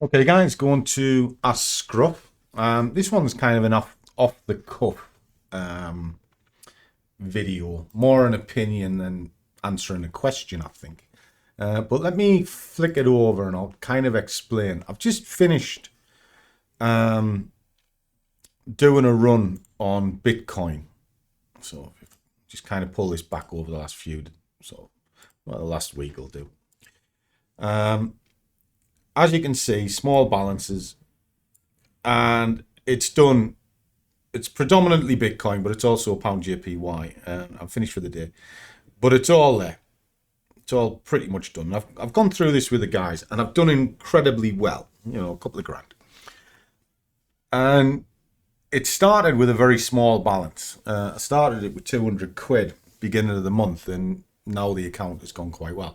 Okay, guys, going to Ask Scruff. This one's kind of an off the cuff video, more an opinion than answering a question, I think. But let me flick it over and I'll kind of explain. I've just finished doing a run on Bitcoin, so just kind of pull this back over the last few, the last week will do. As you can see, small balances, and it's predominantly Bitcoin, but it's also a pound JPY. I'm finished for the day, but it's all there. It's all pretty much done. I've gone through this with the guys, and I've done incredibly well. A couple of grand. And it started with a very small balance. I started it with 200 quid beginning of the month, and now the account has gone quite well.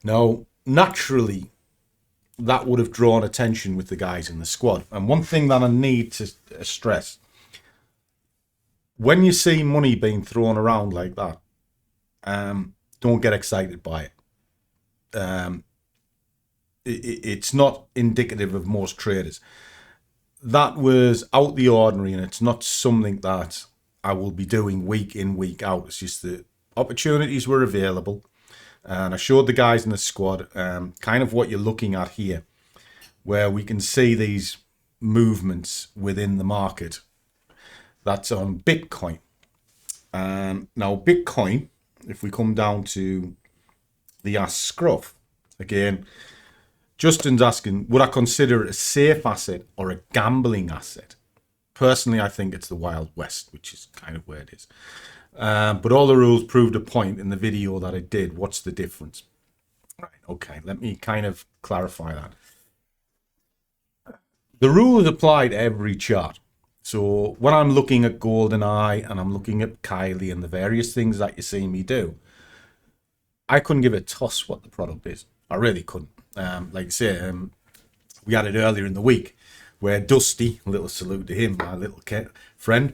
Now, naturally, that would have drawn attention with the guys in the squad. And one thing that I need to stress, when you see money being thrown around like that, don't get excited by it. It's not indicative of most traders. That was out the ordinary, and it's not something that I will be doing week in, week out. It's just the opportunities were available. And I showed the guys in the squad kind of what you're looking at here, where we can see these movements within the market. That's on Bitcoin. Now, Bitcoin, if we come down to the Ask Scruff, again, Justin's asking, would I consider it a safe asset or a gambling asset? Personally, I think it's the Wild West, which is kind of where it is. But all the rules proved a point in the video that I did. What's the difference? Right, okay, let me kind of clarify that. The rules apply to every chart. So when I'm looking at GoldenEye and I'm looking at Kylie and the various things that you see me do, I couldn't give a toss what the product is. I really couldn't. Like I say, we had it earlier in the week where Dusty, a little salute to him, my little friend,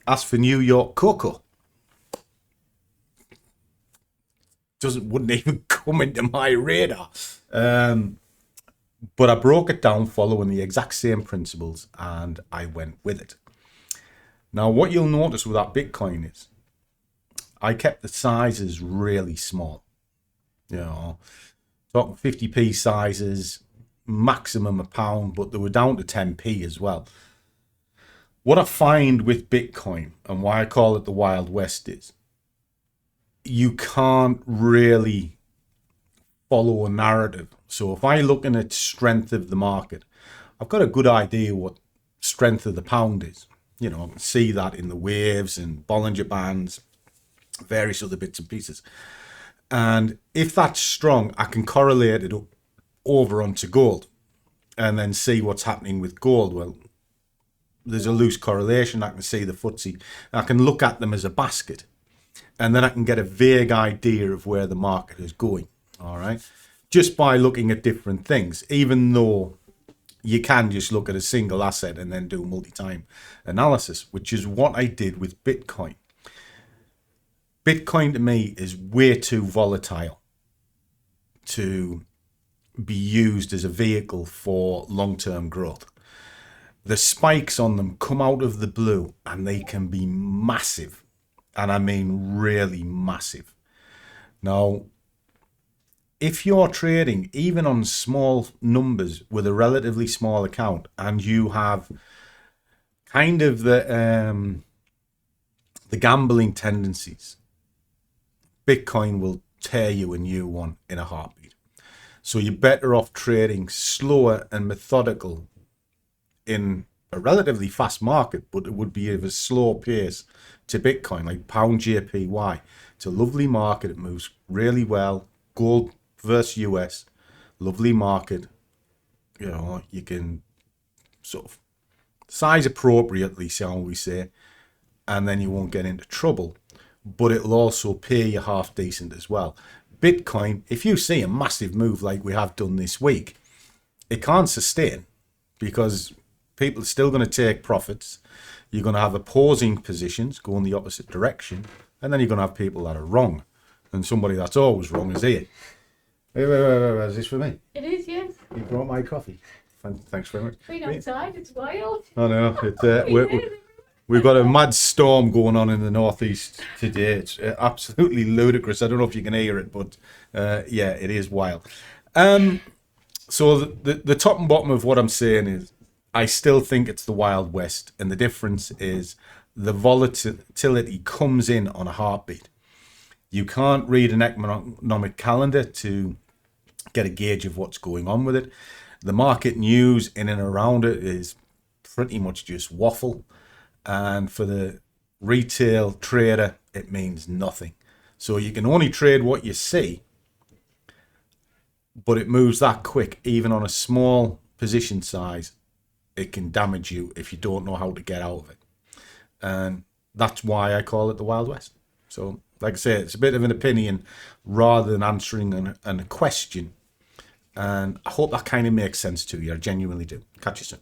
asked for New York cocoa. Wouldn't even come into my radar. But I broke it down following the exact same principles and I went with it. Now, what you'll notice with that Bitcoin is I kept the sizes really small. Talking 50p sizes, maximum a pound, but they were down to 10p as well. What I find with Bitcoin and why I call it the Wild West is you can't really follow a narrative. So if I'm looking at strength of the market, I've got a good idea what strength of the pound is. I can see that in the waves and Bollinger Bands, various other bits and pieces. And if that's strong, I can correlate it over onto gold and then see what's happening with gold. Well, there's a loose correlation. I can see the FTSE. I can look at them as a basket, and then I can get a vague idea of where the market is going. All right, just by looking at different things, even though you can just look at a single asset and then do multi-time analysis, which is what I did with Bitcoin. Bitcoin to me is way too volatile to be used as a vehicle for long-term growth. The spikes on them come out of the blue and they can be massive. And I mean really massive. Now, if you're trading even on small numbers with a relatively small account and you have kind of the gambling tendencies, Bitcoin will tear you a new one in a heartbeat. So you're better off trading slower and methodical in a relatively fast market, but it would be of a slow pace to Bitcoin, like pound JPY. It's a lovely market. It moves really well. Gold versus US, lovely market. You can sort of size appropriately, shall we say, and then you won't get into trouble. But it'll also pay you half decent as well. Bitcoin, if you see a massive move like we have done this week, it can't sustain because people are still going to take profits. You're going to have opposing positions going the opposite direction, and then you're going to have people that are wrong, and somebody that's always wrong is here. Wait, is this for me? It is, yes. You brought my coffee. Thanks very much. Been outside, it's wild. I know. We've got a mad storm going on in the northeast today. It's absolutely ludicrous. I don't know if you can hear it, but yeah, it is wild. So the top and bottom of what I'm saying is I still think it's the Wild West, and the difference is the volatility comes in on a heartbeat. You can't read an economic calendar to get a gauge of what's going on with it. The market news in and around it is pretty much just waffle. And for the retail trader, it means nothing. So you can only trade what you see, but it moves that quick. Even on a small position size, it can damage you if you don't know how to get out of it. And that's why I call it the Wild West. So, like I say, it's a bit of an opinion rather than answering a question. And I hope that kind of makes sense to you. I genuinely do. Catch you soon.